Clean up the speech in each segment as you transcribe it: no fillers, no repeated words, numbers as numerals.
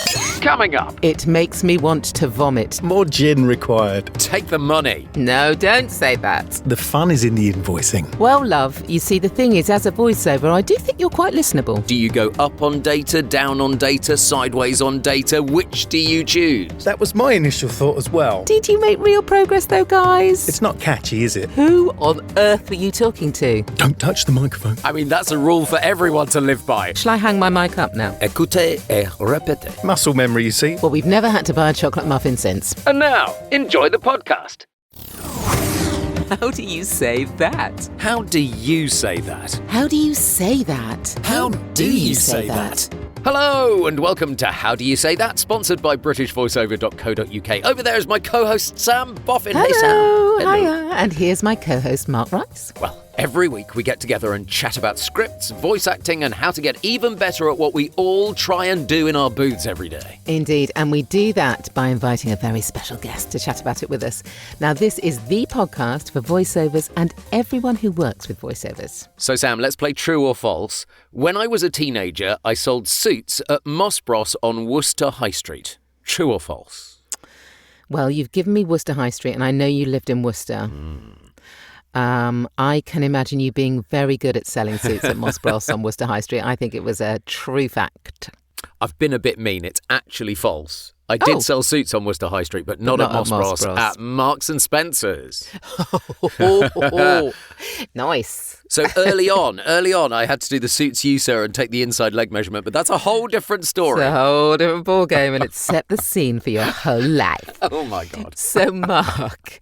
Coming up. It makes me want to vomit. More gin required. Take the money. No, don't say that. The fun is in the invoicing. Well, love, you see, the thing is, as a voiceover, I do think you're quite listenable. Do you go up on data, down on data, sideways on data? Which do you choose? That was my initial thought as well. Did you make real progress, though, guys? It's not catchy, is it? Who on earth were you talking to? Don't touch the microphone. I mean, that's a rule for everyone to live by. Shall I hang my mic up now? Écoutez et répétez. Muscle memory, you see. Well, we've never had to buy a chocolate muffin since. And now, enjoy the podcast. How do you say that? How do you say that? How do you say that? How do you say that? Hello and welcome to How Do You Say That, sponsored by BritishVoiceover.co.uk. Over there is my co-host Sam Boffin. Hello, Hey Sam. Hello. hiya. And here's my co-host Mark Rice. Well, every week we get together and chat about scripts, voice acting and how to get even better at what we all try and do in our booths every day. Indeed, and we do that by inviting a very special guest to chat about it with us. Now, this is the podcast for voiceovers and everyone who works with voiceovers. So Sam, let's play true or false. When I was a teenager, I sold suits at Moss Bros on Worcester High Street. True or false? Well, you've given me Worcester High Street, and I know you lived in Worcester. I can imagine you being very good at selling suits at Moss Bros on Worcester High Street. I think it was a true fact. I've been a bit mean. It's actually false. I did sell suits on Worcester High Street, but not at Moss Bros. At Marks and Spencer's. Nice. So early on, I had to do the suits you, sir, and take the inside leg measurement, but that's a whole different story. It's a whole different ballgame, and it set the scene for your whole life. Oh, my God. So, Mark,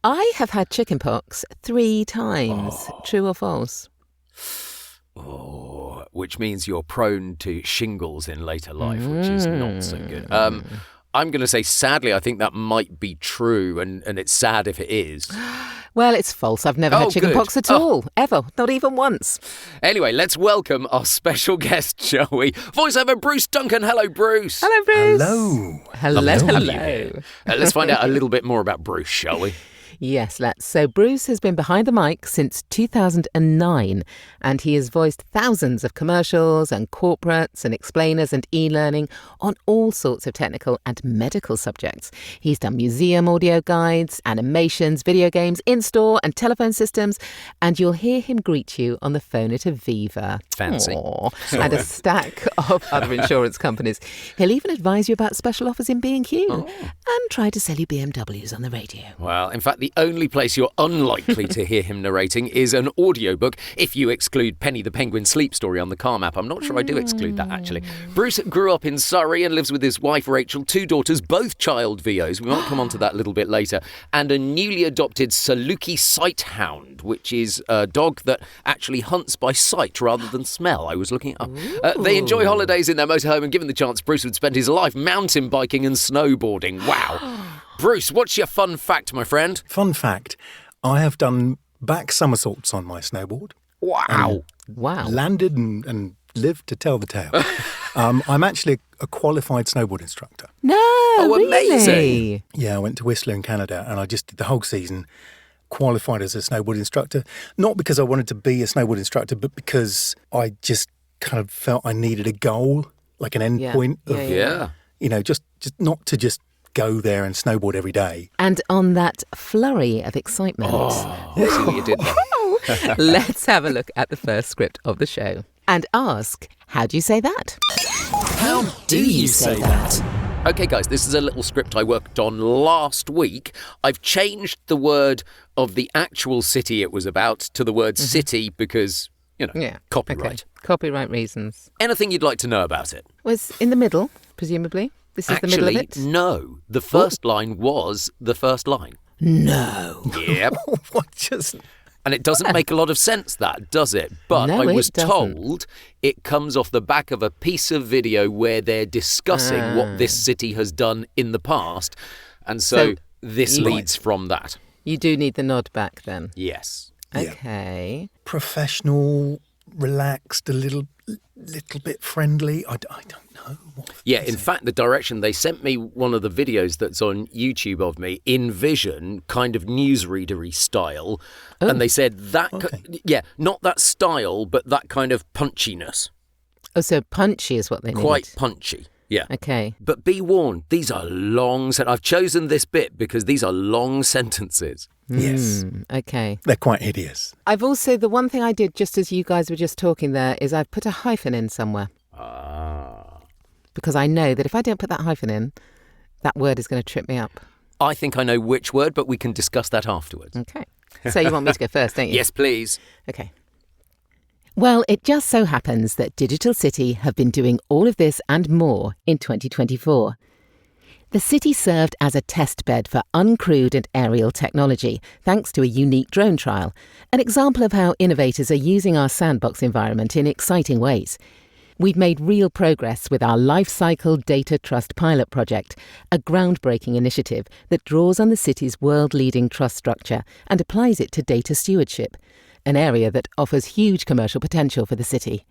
I have had chickenpox 3 times. True or false? Oh, which means you're prone to shingles in later life, which is not so good. I'm going to say, sadly, I think that might be true, and it's sad if it is. Well, it's false. I've never had chickenpox at all, ever, not even once. Anyway, let's welcome our special guest, shall we? Voiceover Bruce Duncan. Hello, Bruce. Hello, Bruce. Hello. Hello. Let's find out a little bit more about Bruce, shall we? Yes, let's. So Bruce has been behind the mic since 2009, and he has voiced thousands of commercials and corporates and explainers and e-learning on all sorts of technical and medical subjects. He's done museum audio guides, animations, video games, in-store and telephone systems, and you'll hear him greet you on the phone at Aviva. Fancy. And a stack of other insurance companies. He'll even advise you about special offers in B&Q and try to sell you BMWs on the radio. Well, in fact, the only place you're unlikely to hear him narrating is an audiobook, if you exclude Penny the Penguin sleep story on the Car Map. I'm not sure I do exclude that, actually. Bruce grew up in Surrey and lives with his wife, Rachel, 2 daughters, both child VOs. We might come on to that a little bit later. And a newly adopted Saluki sight hound, which is a dog that actually hunts by sight rather than smell. I was looking it up. They enjoy holidays in their motorhome, and given the chance, Bruce would spend his life mountain biking and snowboarding. Wow. Bruce, what's your fun fact, my friend? Fun fact, I have done back somersaults on my snowboard. Wow. Wow. Landed and lived to tell the tale. I'm actually a qualified snowboard instructor. No, Oh, amazing. really? Yeah, I went to Whistler in Canada and I just did the whole season, qualified as a snowboard instructor. Not because I wanted to be a snowboard instructor, but because I just kind of felt I needed a goal, like an end point of, you know, just not to just go there and snowboard every day. And on that flurry of excitement, See what you did there. let's have a look at the first script of the show and ask, how do you say that? How do you say that? Okay, guys, this is a little script I worked on last week. I've changed the word of the actual city it was about to the word city because, you know, copyright. Okay. Copyright reasons. Anything you'd like to know about it? Was in the middle, presumably. This is Actually, the middle of it? no. The first line was the first line. No. Yep. What just... And it doesn't make a lot of sense, that, does it? But No, I was it doesn't. told it comes off the back of a piece of video where they're discussing what this city has done in the past. And so this leads from that. You do need the nod back then. Yes. Okay. Professional, relaxed, a little bit friendly. I don't know. Yeah, in fact, the direction they sent me one of the videos that's on YouTube of me in Vision, kind of newsreadery style. And they said that, not that style, but that kind of punchiness. Oh, so punchy is what they need. Quite punchy. Yeah. Okay. But be warned, these are long I've chosen this bit because these are long sentences. Yes. Okay. They're quite hideous. I've also, the one thing I did just as you guys were just talking there is I've put a hyphen in somewhere. Because I know that if I don't put that hyphen in, that word is going to trip me up. I think I know which word, but we can discuss that afterwards. Okay. So you want me to go first, don't you? Yes, please. Okay. Well, it just so happens that Digital City have been doing all of this and more in 2024. The city served as a test bed for uncrewed and aerial technology, thanks to a unique drone trial, an example of how innovators are using our sandbox environment in exciting ways. We've made real progress with our LifeCycle Data Trust Pilot Project, a groundbreaking initiative that draws on the city's world-leading trust structure and applies it to data stewardship, an area that offers huge commercial potential for the city.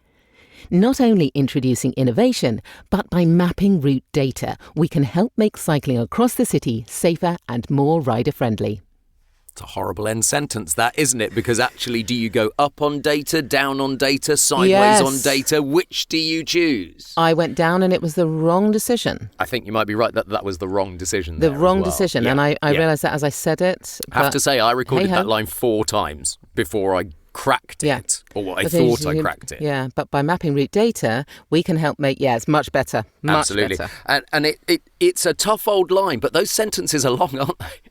Not only introducing innovation, but by mapping route data, we can help make cycling across the city safer and more rider-friendly. It's a horrible end sentence, that, isn't it? Because actually, do you go up on data, down on data, sideways on data? Which do you choose? I went down and it was the wrong decision. I think you might be right that was the wrong decision. The wrong decision. Yeah. And I realised that as I said it. I have to say, I recorded hey-ho. that line 4 times before I cracked it, or what I thought I cracked it. Yeah, but by mapping route data, we can help make, it's much better. Much Absolutely. better. And it's a tough old line, but those sentences are long, aren't they?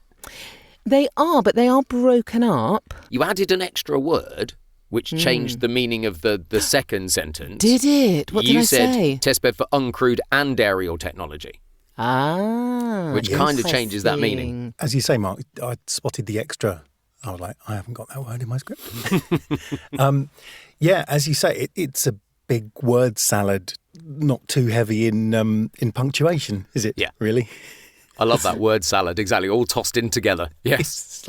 They are, but they are broken up. You added an extra word, which changed the meaning of the second sentence. Did it? What did I say? You said testbed for uncrewed and aerial technology. Which kind of changes that meaning. As you say, Mark, I spotted the extra. I was like, I haven't got that word in my script. As you say, it's a big word salad, not too heavy in punctuation, is it? Yeah. Really? I love that word salad, exactly, all tossed in together. Yes.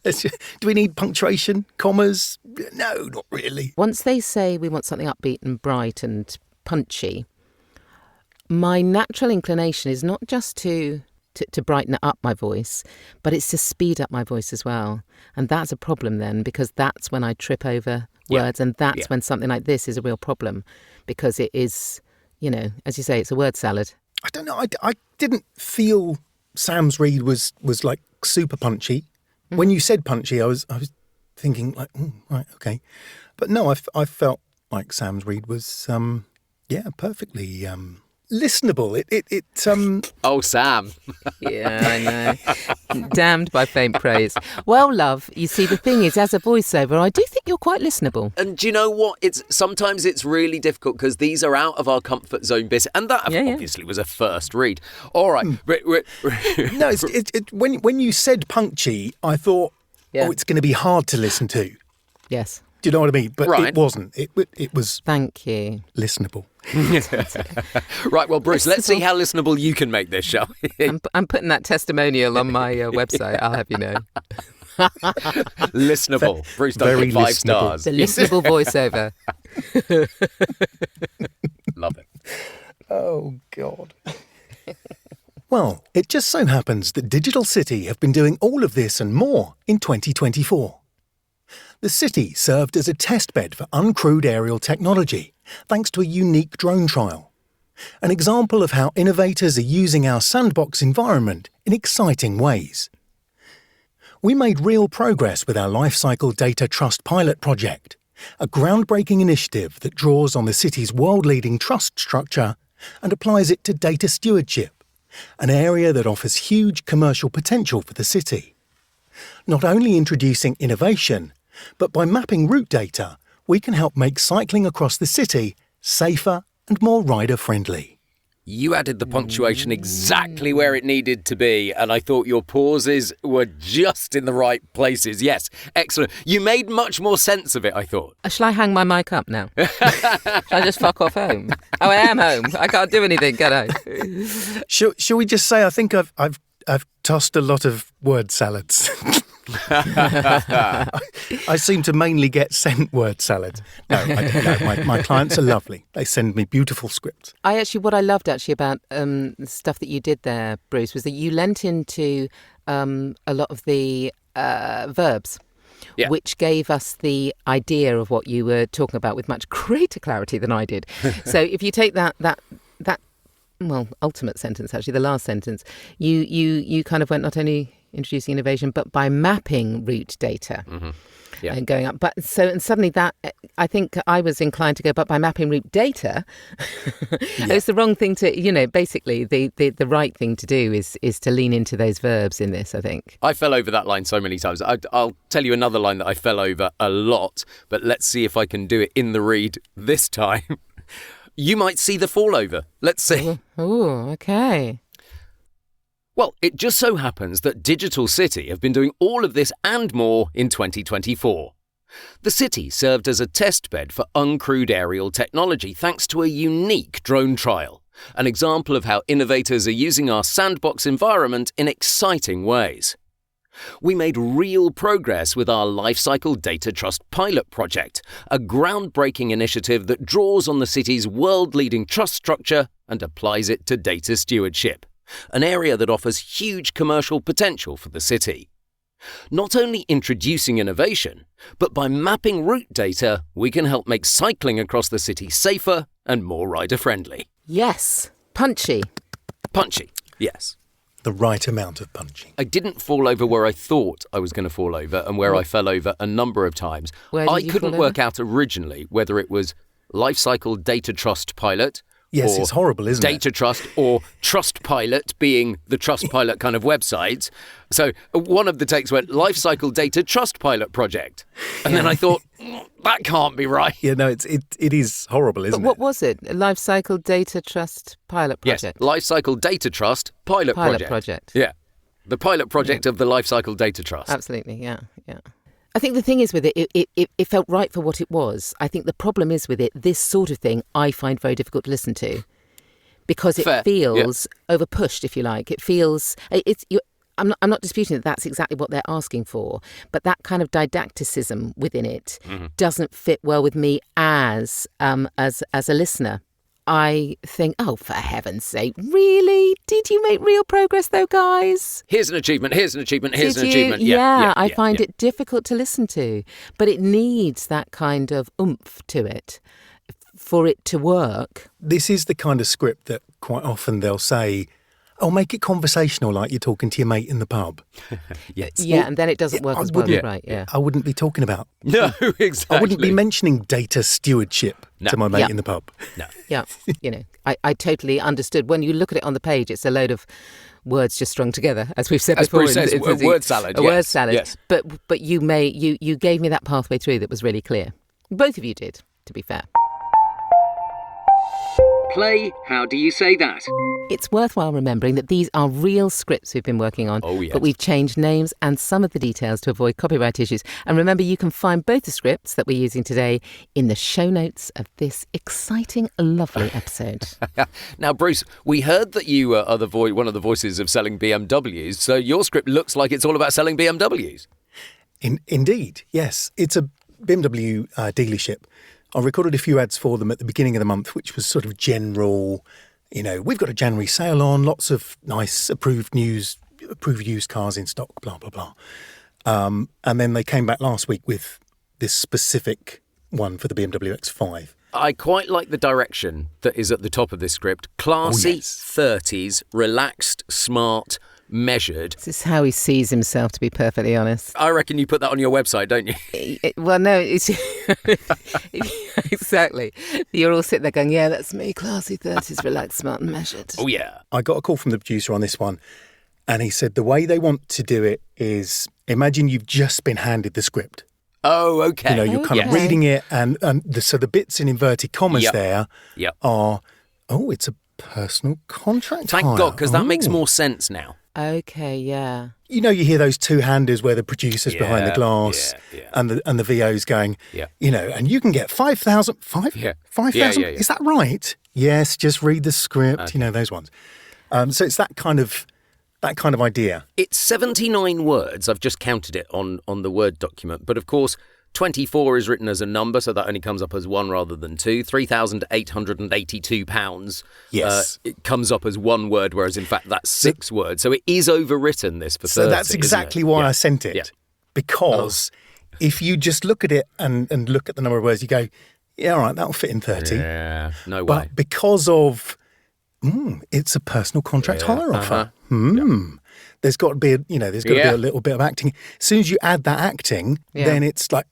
It's like, do we need punctuation, commas? No, not really. Once they say we want something upbeat and bright and punchy, my natural inclination is not just to brighten up my voice, but it's to speed up my voice as well. And that's a problem then, because that's when I trip over words, and that's when something like this is a real problem, because it is, as you say, it's a word salad. I don't know. I didn't feel Sam's read was like super punchy. When you said punchy, I was thinking like, right, okay. But no, I felt like Sam's read was, perfectly listenable. Oh, Sam. Yeah, I know. Damned by faint praise. Well, love, you see, the thing is, as a voiceover, I do think you're quite listenable. And do you know what? Sometimes it's really difficult because these are out of our comfort zone bits, and that obviously was a first read. All right. No, when you said punchy, I thought, it's going to be hard to listen to. Yes. Do you know what I mean? But it wasn't. It was. Thank you. Listenable. Right, well, Bruce, let's see how listenable you can make this, shall we? I'm putting that testimonial on my website, I'll have you know. Listenable. Bruce Duncan, 5 stars. The listenable voiceover. Love it. Oh, God. Well, it just so happens that Digital City have been doing all of this and more in 2024. The city served as a testbed for uncrewed aerial technology, thanks to a unique drone trial. An example of how innovators are using our sandbox environment in exciting ways. We made real progress with our LifeCycle Data Trust Pilot Project, a groundbreaking initiative that draws on the city's world-leading trust structure and applies it to data stewardship, an area that offers huge commercial potential for the city. Not only introducing innovation, but by mapping route data, we can help make cycling across the city safer and more rider-friendly. You added the punctuation exactly where it needed to be, and I thought your pauses were just in the right places. Yes, excellent. You made much more sense of it, I thought. Shall I hang my mic up now? Shall I just fuck off home? Oh, I am home. I can't do anything, can I? Shall we just say I think I've tossed a lot of word salads. I seem to mainly get sent word salads. No, I don't know. My clients are lovely. They send me beautiful scripts. What I loved about the stuff that you did there, Bruce, was that you lent into a lot of the verbs. Yeah. Which gave us the idea of what you were talking about with much greater clarity than I did. So if you take that ultimate sentence, actually, the last sentence, you kind of went not only introducing innovation, but by mapping route data. Mm-hmm. Yeah. And going up. And suddenly that, I think I was inclined to go, but by mapping route data, it's the wrong thing to, basically the right thing to do is to lean into those verbs in this, I think. I fell over that line so many times. I'll tell you another line that I fell over a lot, but let's see if I can do it in the read this time. You might see the fall over. Let's see. Oh, okay. Well, it just so happens that Digital City have been doing all of this and more in 2024. The city served as a testbed for uncrewed aerial technology thanks to a unique drone trial, an example of how innovators are using our sandbox environment in exciting ways. We made real progress with our LifeCycle Data Trust pilot project, a groundbreaking initiative that draws on the city's world-leading trust structure and applies it to data stewardship, an area that offers huge commercial potential for the city. Not only introducing innovation, but by mapping route data, we can help make cycling across the city safer and more rider-friendly. Yes. Punchy. Punchy, yes. The right amount of punchy. I didn't fall over where I thought I was going to fall over and where I fell over a number of times. Where did I you couldn't fall work out originally whether it was LifeCycle Data Trust Pilot. Yes, or it's horrible, isn't it? Data Trust or Trust Pilot being the Trust Pilot kind of websites. So one of the takes went LifeCycle Data Trust Pilot Project. And then I thought, that can't be right. Yeah, no, it is horrible, isn't But what was it? LifeCycle Data Trust Pilot Project? Yes, LifeCycle Data Trust Pilot Project. Yeah, the pilot project of the LifeCycle Data Trust. Absolutely, yeah. I think the thing is with it, it felt right for what it was. I think the problem is with it, this sort of thing I find very difficult to listen to because it feels overpushed, if you like. It feels, I'm not disputing that that's exactly what they're asking for, but that kind of didacticism within it doesn't fit well with me as a listener. I think, oh, for heaven's sake, really? Did you make real progress, though, guys? Here's an achievement, here's an achievement, here's Did an you? achievement. Yeah, I find it difficult to listen to, but it needs that kind of oomph to it for it to work. This is the kind of script that quite often they'll say, oh, make it conversational like you're talking to your mate in the pub. Yes. Yeah, and then it doesn't work as well, right? Yeah. I wouldn't be talking about... No, exactly. I wouldn't be mentioning data stewardship to my mate in the pub. No. Yeah, I totally understood. When you look at it on the page, it's a load of words just strung together, as we've said before. Bruce says, a word salad. Word salad. Yes. But you gave me that pathway through that was really clear. Both of you did, to be fair. Play, how do you say that? It's worthwhile remembering that these are real scripts we've been working on, but we've changed names and some of the details to avoid copyright issues. And remember, you can find both the scripts that we're using today in the show notes of this exciting, lovely episode. Now, Bruce, we heard that you are one of the voices of selling BMWs, so your script looks like it's all about selling BMWs. Indeed, yes. It's a BMW dealership. I recorded a few ads for them at the beginning of the month, which was sort of general, we've got a January sale on, lots of nice approved used cars in stock, blah, blah, blah. And then they came back last week with this specific one for the BMW X5. I quite like the direction that is at the top of this script. Classy, 30s, relaxed, smart, measured. This is how he sees himself, to be perfectly honest. I reckon you put that on your website, don't you? Well, no, it's exactly. You're all sitting there going, yeah, that's me, classy 30s, relaxed, smart and measured. Oh, yeah. I got a call from the producer on this one, and he said the way they want to do it is, imagine you've just been handed the script. Oh, okay. You're kind of reading it, and so the bits in inverted commas there are, it's a personal contract Thank hire. God, because that makes more sense now. Okay, yeah. You hear those two-handers where the producer's behind the glass and the VO's going, and you can get 5,000. 5,000? Is that right? Yes, just read the script, those ones. So it's that kind of idea. It's 79 words. I've just counted it on the Word document. But of course, 24 is written as a number, so that only comes up as one rather than two. £3,882. Yes. It comes up as one word, whereas in fact that's 6 words. So it is overwritten, this for 30. So that's exactly why I sent it. Yeah. Because if you just look at it and look at the number of words, you go, yeah, all right, that'll fit in 30. Yeah, no way. But because of it's a personal contract hire offer. Yep. There's got to be, be a little bit of acting. As soon as you add that acting, then it's like,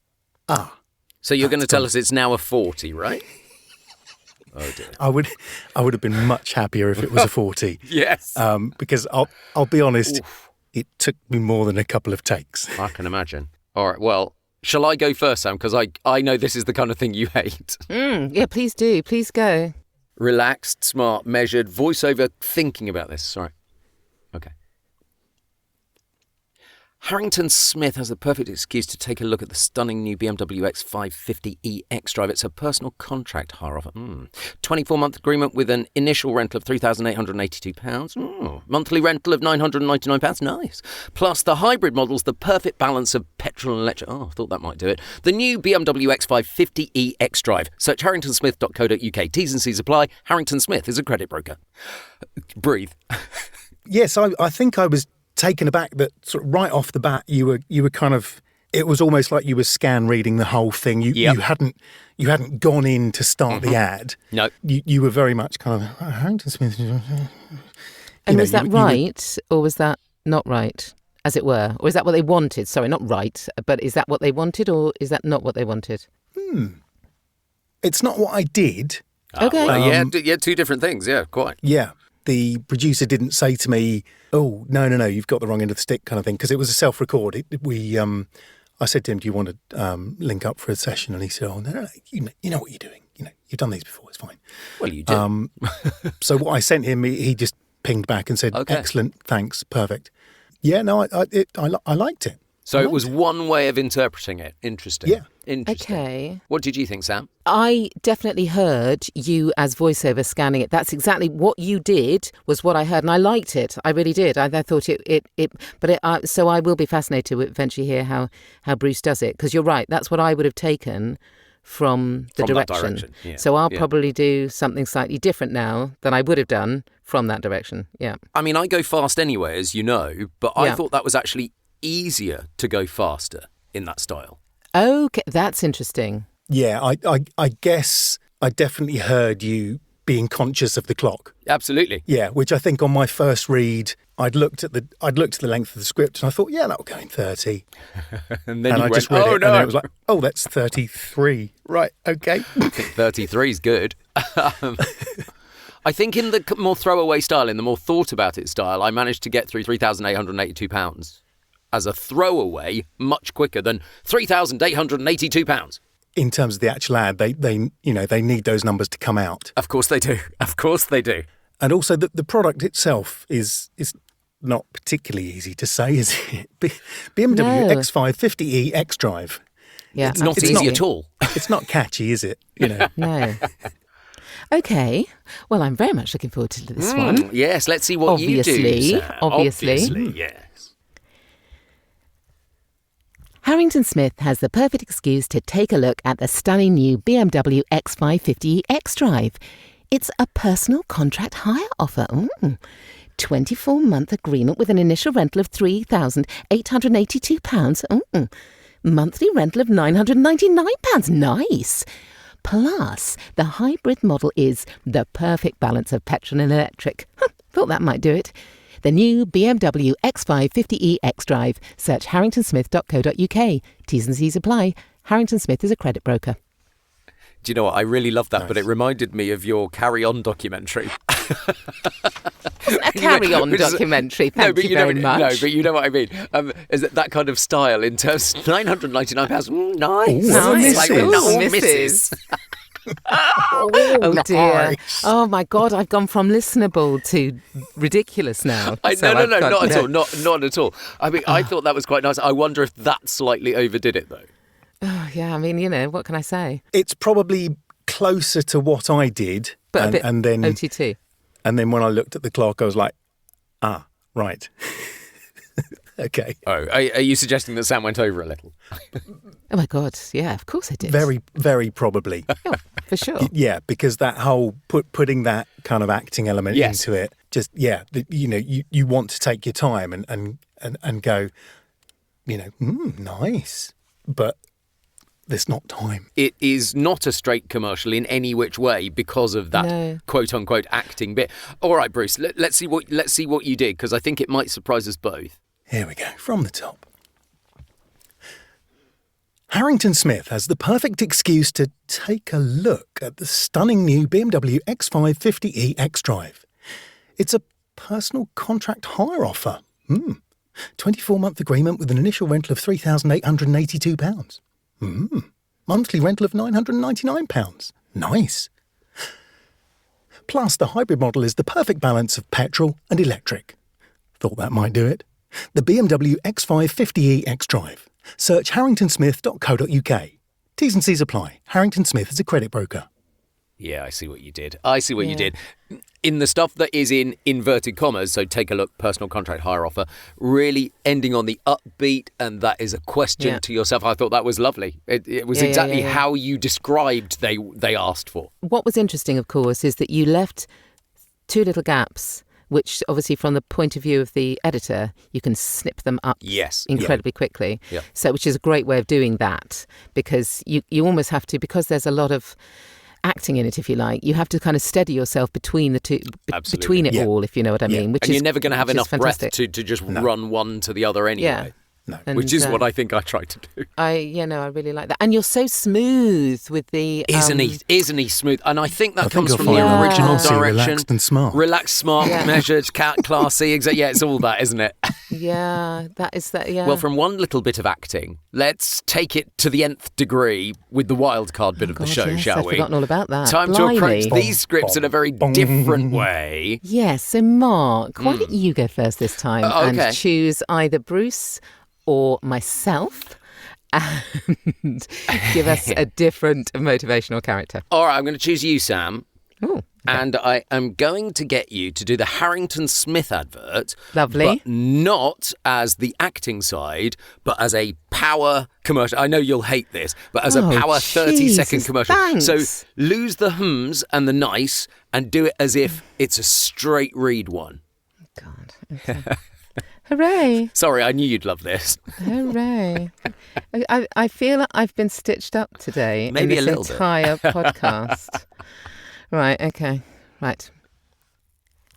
So you're going to tell us it's now a 40, right? Oh dear. I would have been much happier if it was a 40. Yes. Because I'll be honest, it took me more than a couple of takes. I can imagine. All right, well, shall I go first, Sam? Because I know this is the kind of thing you hate. Yeah, please do. Please go. Relaxed, smart, measured, voiceover, thinking about this. Sorry. Okay. Harrington Smith has the perfect excuse to take a look at the stunning new BMW X550e X-Drive. It's a personal contract hire offer. 24-month agreement with an initial rental of £3,882. Monthly rental of £999. Nice. Plus the hybrid model's the perfect balance of petrol and electric. Oh, I thought that might do it. The new BMW X550e X-Drive. Search harringtonsmith.co.uk. T's and C's apply. Harrington Smith is a credit broker. Breathe. Yes, I think I was taken aback that sort of right off the bat you were kind of, it was almost like you were scan reading the whole thing. You hadn't gone in to start the ad. No. You were very much kind of Harrington Smith. And was that right or was that not right, as it were? Or is that what they wanted? Sorry, not right, but is that what they wanted or is that not what they wanted? It's not what I did. Okay. Well, yeah, two different things. Yeah, quite. Yeah. The producer didn't say to me, "Oh, no, you've got the wrong end of the stick," kind of thing, because it was a self-record. I said to him, "Do you want to link up for a session?" And he said, "Oh, no, you know what you're doing. You've done these before. It's fine." Well, you did. So what I sent him, he just pinged back and said, Okay. "Excellent, thanks, perfect." Yeah, no, I liked it. So it was one way of interpreting it. Interesting. Yeah. Interesting. Okay. What did you think, Sam? I definitely heard you as voiceover scanning it. That's exactly what you did, was what I heard, and I liked it. I really did. I thought so I will be fascinated to eventually hear how Bruce does it, because you're right. That's what I would have taken from the From that direction. direction, yeah. So I'll probably do something slightly different now than I would have done from that direction. Yeah. I mean, I go fast anyway, as you know, but I Yeah. thought that was actually easier to go faster in that style. Okay, that's interesting. Yeah, I guess I definitely heard you being conscious of the clock. Absolutely. Yeah, which I think on my first read, I'd looked at the length of the script and I thought, yeah, that'll go in 30. And then And you I went, just read oh it, no. and then it was like, oh, that's 33. Right, okay. I think 33 is good. I think in the more throwaway style, in the more thought about it style, I managed to get through £3,882 as a throwaway much quicker than £3,882. In terms of the actual ad, they need those numbers to come out. Of course they do. Of course they do. And also the product itself is not particularly easy to say, is it? BMW No. X550e X-Drive. Yeah, It's not absolutely. easy at all. It's not catchy, is it? No. Okay. Well, I'm very much looking forward to this one. Yes, let's see what you do, Sam. Obviously. Yes. Harrington Smith has the perfect excuse to take a look at the stunning new BMW X550 X-Drive. It's a personal contract hire offer. 24-month agreement with an initial rental of £3,882. Monthly rental of £999. Nice. Plus, the hybrid model is the perfect balance of petrol and electric. Thought that might do it. The new BMW X550e X-Drive. Search harringtonsmith.co.uk. T's and C's apply. Harrington Smith is a credit broker. Do you know what? I really love that, but Nice. it reminded me of your Carry On documentary. A carry-on Which is- documentary. Thank you very much. No, but you know what I mean. Is that kind of style in terms of £999? Nice. Nice. Like, Misses. no, Misses. misses. Oh dear. Nice. Oh my God, I've gone from listenable to ridiculous now. No, So I've got- not at all. Not at all. I mean, I thought that was quite nice. I wonder if that slightly overdid it, though. Oh, yeah, I mean, what can I say? It's probably closer to what I did. But a bit and then OTT. And then when I looked at the clock, I was like, right. Okay. Oh, are you suggesting that Sam went over a little? Oh my God, yeah, of course I did. Very, very probably. Oh, for sure. Yeah, because that whole putting that kind of acting element Yes. into it, just you want to take your time and go, nice, but there's not time. It is not a straight commercial in any which way because of that quote-unquote acting bit. All right, Bruce, let's see what you did, because I think it might surprise us both. Here we go, from the top. Harrington Smith has the perfect excuse to take a look at the stunning new BMW X5 50e xDrive. It's a personal contract hire offer. 24-month agreement with an initial rental of £3,882. Monthly rental of £999. Nice. Plus, the hybrid model is the perfect balance of petrol and electric. Thought that might do it. The BMW X5 50e xDrive. Search harringtonsmith.co.uk. T's and C's apply. Harrington Smith is a credit broker. Yeah, I see what you did. You did. In the stuff that is in inverted commas, so take a look, personal contract hire offer, really ending on the upbeat, and that is a question to yourself. I thought that was lovely. It was exactly how you described they asked for. What was interesting, of course, is that you left two little gaps, which obviously from the point of view of the editor, you can snip them up incredibly quickly. Yeah. So, which is a great way of doing that, because you almost have to, because there's a lot of acting in it, if you like, you have to kind of steady yourself between the two, between it all, if you know what I mean. And you're never going to have enough breath to just run one to the other anyway. Yeah. No. Which is what I think I tried to do. I really like that. And you're so smooth with the... Isn't he smooth? And I think that comes from the original direction. Relaxed and smart. Relaxed, smart, measured, classy. Exactly. Yeah, it's all that, isn't it? Yeah, that is that, yeah. Well, from one little bit of acting, let's take it to the nth degree with the wild card bit of the show, shall we? I've forgotten all about that. Time to approach these scripts in a very different way. Yes, so Mark, why don't you go first this time and choose either Bruce or myself and give us a different motivational character. All right, I'm going to choose you, Sam. Ooh, okay. And I am going to get you to do the Harrington Smith advert. Lovely. But not as the acting side, but as a power commercial. I know you'll hate this, but as a power 30-second commercial. Thanks. So lose the hums and the nice and do it as if it's a straight read one. God. Okay. Hooray. Sorry, I knew you'd love this. Hooray. I feel like I've been stitched up today Maybe in a little this entire podcast. Right, okay. Right.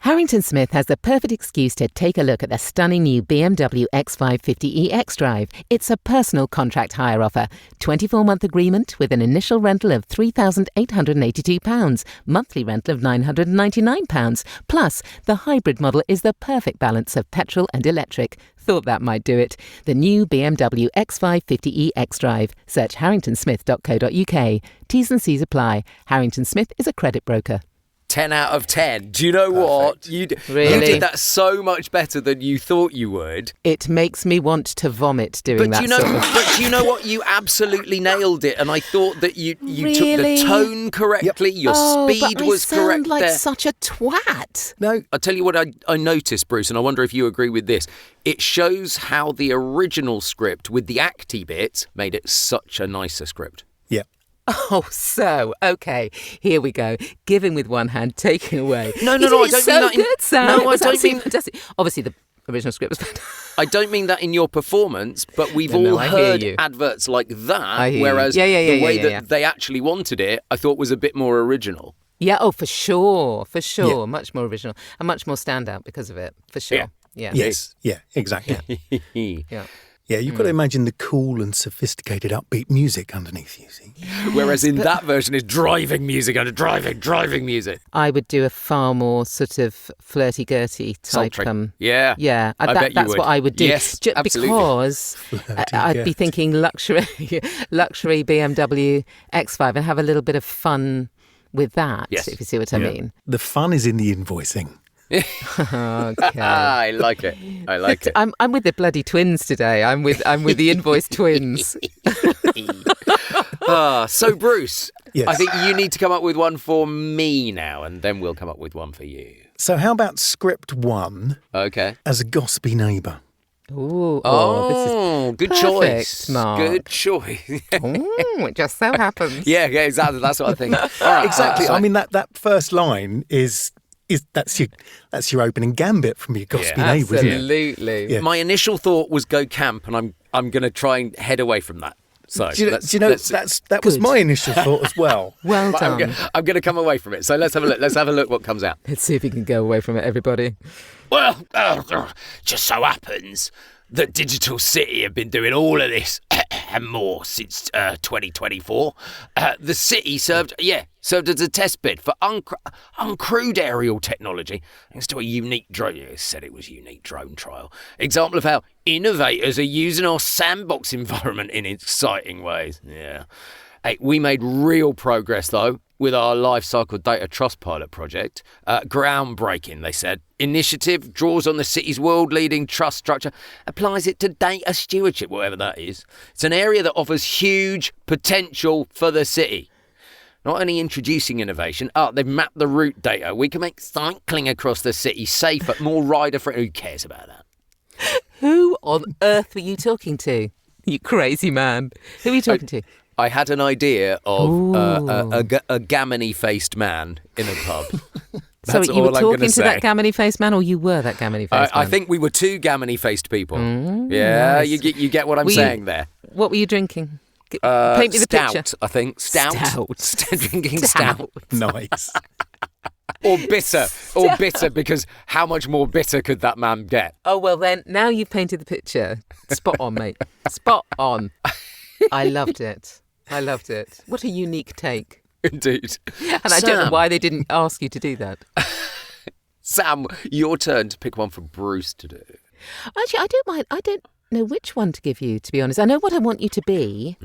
Harrington Smith has the perfect excuse to take a look at the stunning new BMW X5 50e xDrive. It's a personal contract hire offer. 24-month agreement with an initial rental of £3,882, monthly rental of £999. Plus, the hybrid model is the perfect balance of petrol and electric. Thought that might do it. The new BMW X5 50e xDrive. Search harringtonsmith.co.uk. T's and C's apply. Harrington Smith is a credit broker. 10 out of 10. Do you know what? You did that so much better than you thought you would. It makes me want to vomit doing that. But you know what? You absolutely nailed it. And I thought that you took the tone correctly. Your speed was correct. I sound like such a twat. No, I'll tell you what I noticed, Bruce, and I wonder if you agree with this. It shows how the original script with the acty bit made it such a nicer script. Yeah. Oh, okay, here we go. Giving with one hand, taking away. No, I don't mean that. Good, Sam. No, I don't mean fantastic. Obviously, the original script was fantastic. I don't mean that in your performance, but we've all heard adverts like that, whereas the way that they actually wanted it, I thought was a bit more original. Yeah, for sure. Yeah. Much more original and much more standout because of it, for sure. Yeah. Yes, yeah, exactly. Yeah. Yeah, you've got to imagine the cool and sophisticated upbeat music underneath you, see? Whereas in that version it's driving music and driving music. I would do a far more sort of flirty-gurty type. Yeah. Yeah, I bet you would. What I would do. Yes, absolutely. Because I'd be thinking luxury BMW X5 and have a little bit of fun with that, if you see what I mean. The fun is in the invoicing. Okay. I like it. I'm with the bloody twins today. I'm with the invoice twins. So Bruce, yes. I think you need to come up with one for me now, and then we'll come up with one for you. So how about script one? Okay. As a gossipy neighbour. Ooh, this is good perfect, choice. Mark. Good choice. It just so happens. Yeah, exactly. That's what I think. All right, exactly. I mean that first line is that's your opening gambit from your gossipy neighbour, isn't it? Absolutely. Yeah. My initial thought was go camp, and I'm going to try and head away from that. So Do you know that was my initial thought as well. Well But done. I'm going to come away from it. So let's have a look. Let's have a look what comes out. Let's see if you can go away from it, everybody. Well, just so happens that Digital City have been doing all of this and more since 2024. The city served as a test bed for uncrewed aerial technology, thanks to a unique drone. It said it was a unique drone trial. Example of how innovators are using our sandbox environment in exciting ways. Yeah. Hey, we made real progress, though, with our LifeCycle Data Trust Pilot project. Groundbreaking, they said. Initiative draws on the city's world-leading trust structure, applies it to data stewardship, whatever that is. It's an area that offers huge potential for the city. Not only introducing innovation, they've mapped the route data. We can make cycling across the city safer, more rider-friendly. Who cares about that? Who on earth were you talking to? You crazy man. Who are you talking to? I had an idea of a gammony-faced man in a pub. That's So you were all I'm talking gonna to that say. gammony-faced man, or you were that gammony-faced man? I think we were two gammony-faced people. Yeah, nice. you get what I'm Were you- saying there. What were you drinking? Paint me the stout, picture. I think. Stout. Drinking stout. Nice. Or bitter. Or bitter, because how much more bitter could that man get? Oh, well then, now you've painted the picture. Spot on, mate. Spot on. I loved it. What a unique take. Indeed. And I don't know why they didn't ask you to do that. Sam, your turn to pick one for Bruce to do. Actually, I don't mind. I don't know which one to give you, to be honest. I know what I want you to be.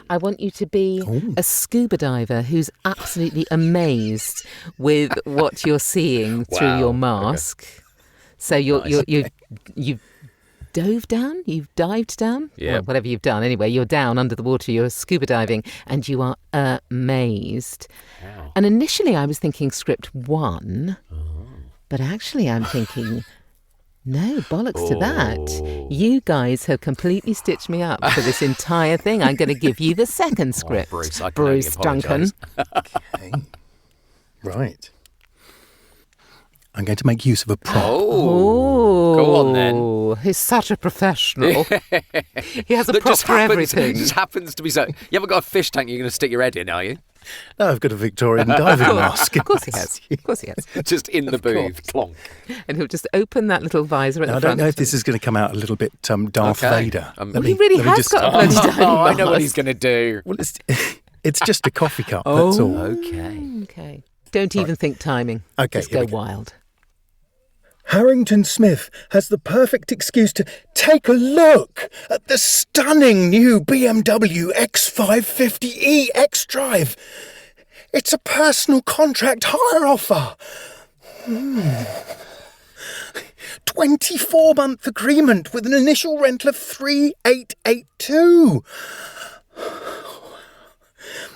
I want you to be a scuba diver who's absolutely amazed with what you're seeing through your mask. So you've dove down? You've dived down? Yeah. Well, whatever you've done. Anyway, you're down under the water, you're scuba diving, and you are amazed. Wow. And initially I was thinking script 1, but actually I'm thinking, no, bollocks to that. You guys have completely stitched me up for this entire thing. I'm going to give you the second script. Bruce, I can only Duncan. apologise. Okay. Right. I'm going to make use of a prop. Oh, Go on then. He's such a professional. He has a That prop just for happens, everything. It just happens to be so. You haven't got a fish tank you're going to stick your head in, are you? No, I've got a Victorian diving mask. Of course he has. Of course he has. Just in the booth. Clonk. And he'll just open that little visor at Now, the I front. don't know if this is going to come out a little bit Darth Okay. Vader. Well, he really has got a bloody diving Oh, I know what mask. he's going to do. Well, it's just a coffee cup, that's all. Okay. Okay. Don't even think timing. Okay, Just here go we go. wild. Harrington Smith has the perfect excuse to take a look at the stunning new BMW X550e X-Drive. It's a personal contract hire offer. 24-month agreement with an initial rental of $3,882.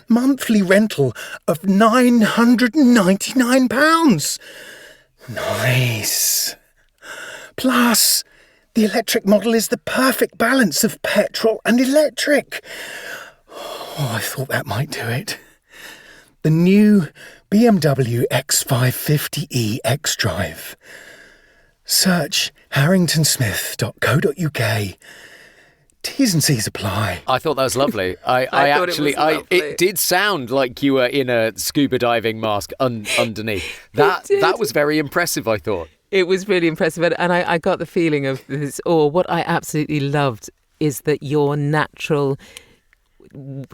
Monthly rental of £999. Nice. Plus, the electric model is the perfect balance of petrol and electric. Oh, I thought that might do it. The new BMW X550e X-Drive. Search harringtonsmith.co.uk. T's and C's apply. I thought that was lovely. I thought it was lovely. it did sound like you were in a scuba diving mask underneath. That was very impressive, I thought. It was really impressive. And I got the feeling of this, or what I absolutely loved is that your natural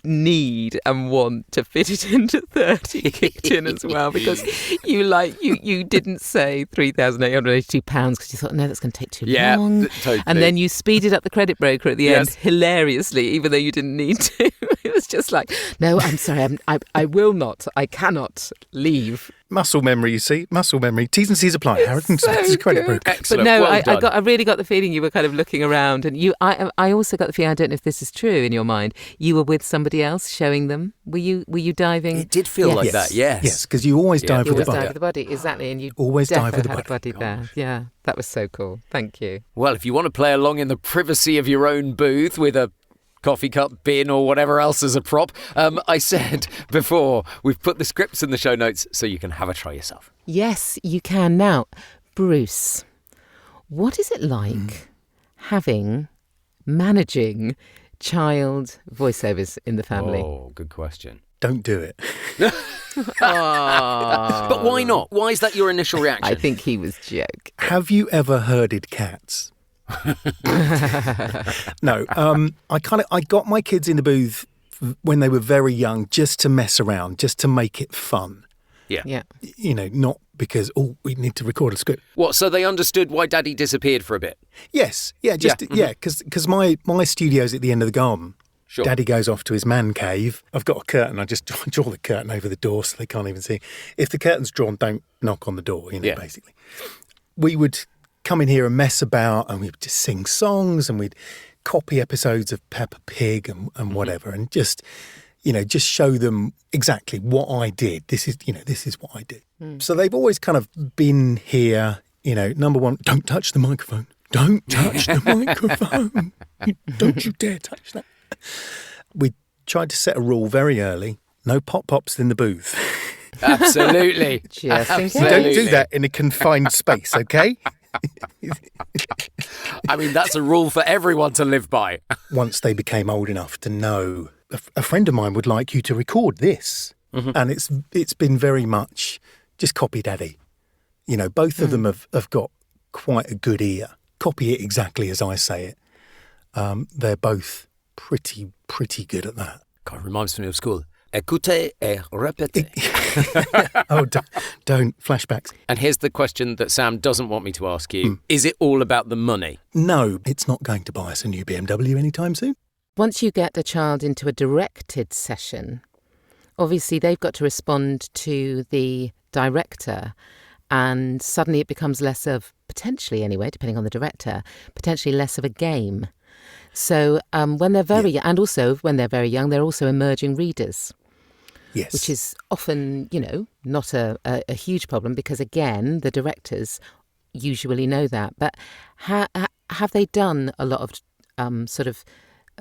need and want to fit it into 30 kicked in as well, because you didn't say £3,882 because you thought, no, that's going to take too long. Totally. And then you speeded up the credit broker at the end Yes. hilariously, even though you didn't need to. It was just like, no, I'm sorry, I will not, I cannot leave. Muscle memory, you see? Muscle memory. T's and C's apply. Harrington Smith's credit broker. Excellent. But no, Well done. I really got the feeling you were kind of looking around, and I also got the feeling, I don't know if this is true in your mind, you were with somebody else showing them. Were you diving? It did feel like that, yes. Yes, because you always dive You with always the dive body. with the body, exactly, and you Always dive with the defo had a body. body there. Yeah, that was so cool. Thank you. Well, if you want to play along in the privacy of your own booth with a coffee cup, bin or whatever else as a prop, I said before, we've put the scripts in the show notes so you can have a try yourself. Yes, you can. Now, Bruce, what is it like managing child voiceovers in the family? Oh, good question. Don't do it. But why not? Why is that your initial reaction? I think he was joking. Have you ever herded cats? No. I got my kids in the booth when they were very young, just to mess around, just to make it fun. Yeah. Not because, we need to record a script. What, so they understood why Daddy disappeared for a bit? Yes. Yeah, because my studio's at the end of the garden. Sure. Daddy goes off to his man cave. I've got a curtain. I just draw the curtain over the door so they can't even see. If the curtain's drawn, don't knock on the door, basically. We would come in here and mess about, and we would just sing songs, and we'd copy episodes of Peppa Pig and whatever, and just show them exactly what I did. This is what I did. So they've always kind of been here, number one, don't touch the microphone. Don't touch the microphone. Don't you dare touch that. We tried to set a rule very early. No pop-pops in the booth. Absolutely. Absolutely. Don't do that in a confined space, okay? I mean, that's a rule for everyone to live by. Once they became old enough to know, a friend of mine would like you to record this. Mm-hmm. And it's been very much just copy Daddy. Both of them have got quite a good ear. Copy it exactly as I say it. They're both pretty good at that. God, it reminds me of school. Écoutez et répétez. Oh, don't. Flashbacks. And here's the question that Sam doesn't want me to ask you. Is it all about the money? No, it's not going to buy us a new BMW anytime soon. Once you get a child into a directed session, obviously they've got to respond to the director, and suddenly it becomes less of, potentially anyway, depending on the director, potentially less of a game. So when they're very young, and also when they're very young, they're also emerging readers. Yes. Which is often, not a huge problem because, again, the directors usually know that. But have they done a lot of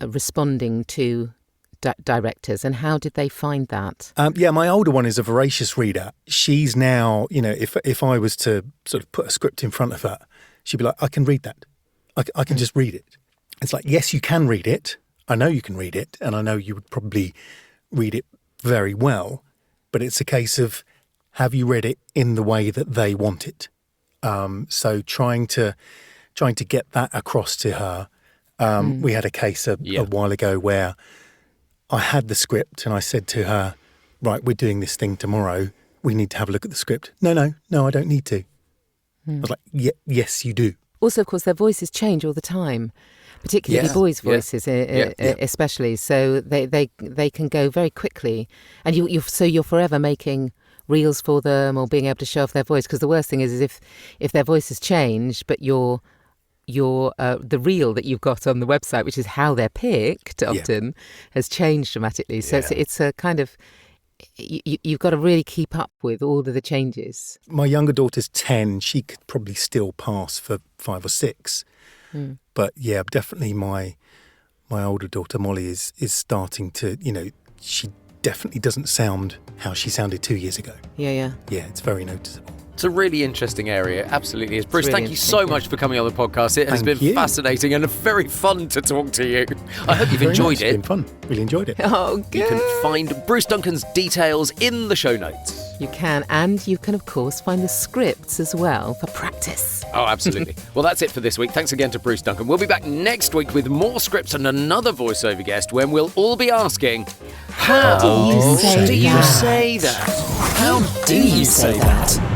responding to directors, and how did they find that? My older one is a voracious reader. She's now, if I was to sort of put a script in front of her, she'd be like, I can read that. I can just read it. It's like, yes, you can read it. I know you can read it, and I know you would probably read it very well, but it's a case of, have you read it in the way that they want it? So trying to get that across to her. We had a case a while ago where I had the script and I said to her, right, we're doing this thing tomorrow. We need to have a look at the script. No, I don't need to. I was like, yes, you do. Also, of course, their voices change all the time, particularly boys' voices, especially. So they can go very quickly, and you're forever making reels for them or being able to show off their voice. Because the worst thing is if their voice has changed, but the reel that you've got on the website, which is how they're picked, often has changed dramatically. So it's a kind of. You've got to really keep up with all of the changes. My younger daughter's 10. She could probably still pass for 5 or 6. But definitely my older daughter Molly is starting to, she definitely doesn't sound how she sounded 2 years ago. Yeah, it's very noticeable. It's a really interesting area. It absolutely is. Bruce, thank you so much for coming on the podcast. It has been fascinating and very fun to talk to you. I hope you've enjoyed it. It's been fun. Really enjoyed it. Oh, good. You can find Bruce Duncan's details in the show notes. You can, and you can, of course, find the scripts as well for practice. Oh, absolutely. Well, that's it for this week. Thanks again to Bruce Duncan. We'll be back next week with more scripts and another voiceover guest when we'll all be asking, how do you say that? How do you say that?